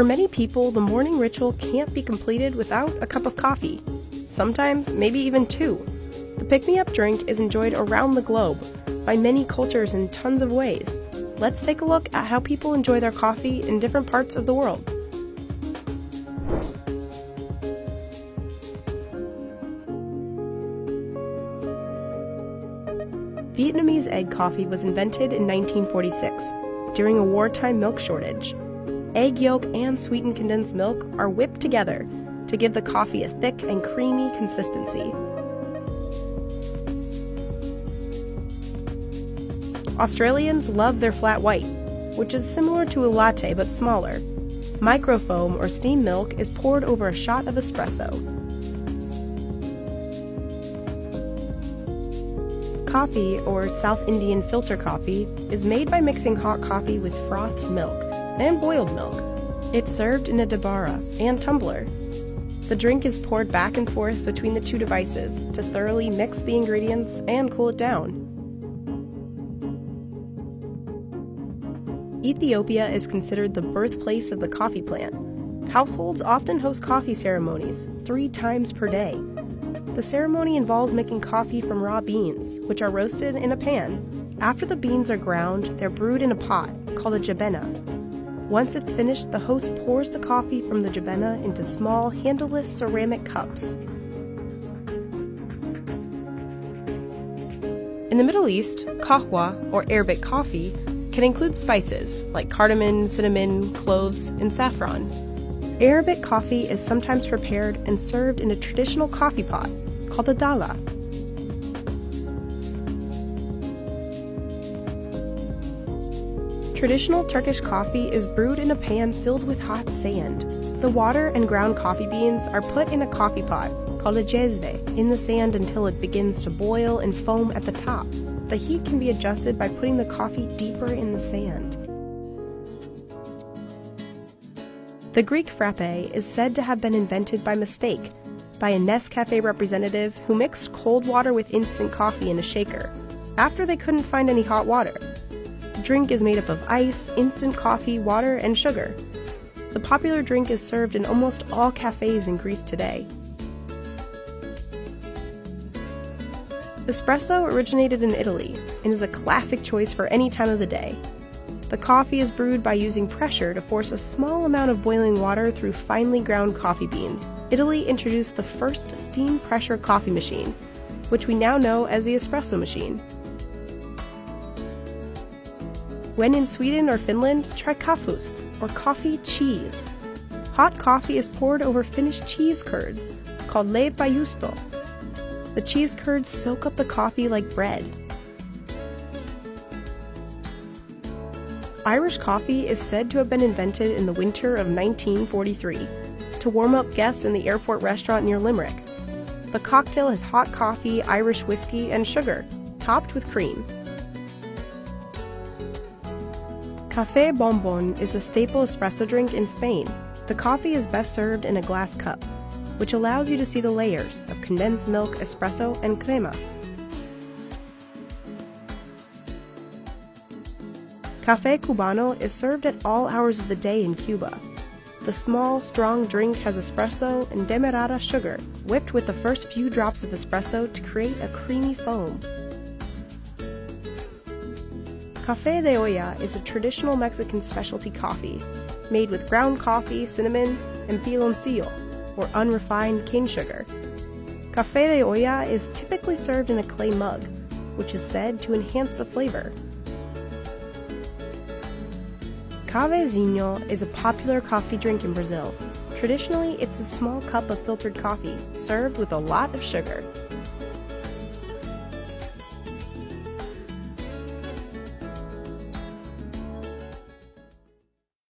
For many people, the morning ritual can't be completed without a cup of coffee. Sometimes, maybe even two. The pick-me-up drink is enjoyed around the globe, by many cultures in tons of ways. Let's take a look at how people enjoy their coffee in different parts of the world. Vietnamese egg coffee was invented in 1946, during a wartime milk shortage. Egg yolk and sweetened condensed milk are whipped together to give the coffee a thick and creamy consistency. Australians love their flat white, which is similar to a latte but smaller. Microfoam or steamed milk is poured over a shot of espresso. Coffee, or South Indian filter coffee, is made by mixing hot coffee with frothed milk and boiled milk. It's served in a dabara and tumbler. The drink is poured back and forth between the two devices to thoroughly mix the ingredients and cool it down. Ethiopia is considered the birthplace of the coffee plant. Households often host coffee ceremonies 3 times per day. The ceremony involves making coffee from raw beans, which are roasted in a pan. After the beans are ground, they're brewed in a pot, called a jabena. Once it's finished, the host pours the coffee from the jabena into small, handleless ceramic cups. In the Middle East, kahwa, or Arabic coffee, can include spices like cardamom, cinnamon, cloves, and saffron. Arabic coffee is sometimes prepared and served in a traditional coffee pot called a dala. Traditional Turkish coffee is brewed in a pan filled with hot sand. The water and ground coffee beans are put in a coffee pot called a jezve in the sand until it begins to boil and foam at the top. The heat can be adjusted by putting the coffee deeper in the sand. The Greek frappe is said to have been invented by mistake by a Nescafe representative who mixed cold water with instant coffee in a shaker after they couldn't find any hot water. The drink is made up of ice, instant coffee, water, and sugar. The popular drink is served in almost all cafes in Greece today. Espresso originated in Italy and is a classic choice for any time of the day. The coffee is brewed by using pressure to force a small amount of boiling water through finely ground coffee beans. Italy introduced the first steam pressure coffee machine, which we now know as the espresso machine. When in Sweden or Finland, try kafust, or coffee cheese. Hot coffee is poured over finished cheese curds, called leipä-juusto. The cheese curds soak up the coffee like bread. Irish coffee is said to have been invented in the winter of 1943 to warm up guests in the airport restaurant near Limerick. The cocktail has hot coffee, Irish whiskey, and sugar, topped with cream. Café Bombón is a staple espresso drink in Spain. The coffee is best served in a glass cup, which allows you to see the layers of condensed milk, espresso, and crema. Café Cubano is served at all hours of the day in Cuba. The small, strong drink has espresso and demerara sugar, whipped with the first few drops of espresso to create a creamy foam. Café de olla is a traditional Mexican specialty coffee, made with ground coffee, cinnamon, and piloncillo, or unrefined cane sugar. Café de olla is typically served in a clay mug, which is said to enhance the flavor. Cafezinho is a popular coffee drink in Brazil. Traditionally, it's a small cup of filtered coffee, served with a lot of sugar.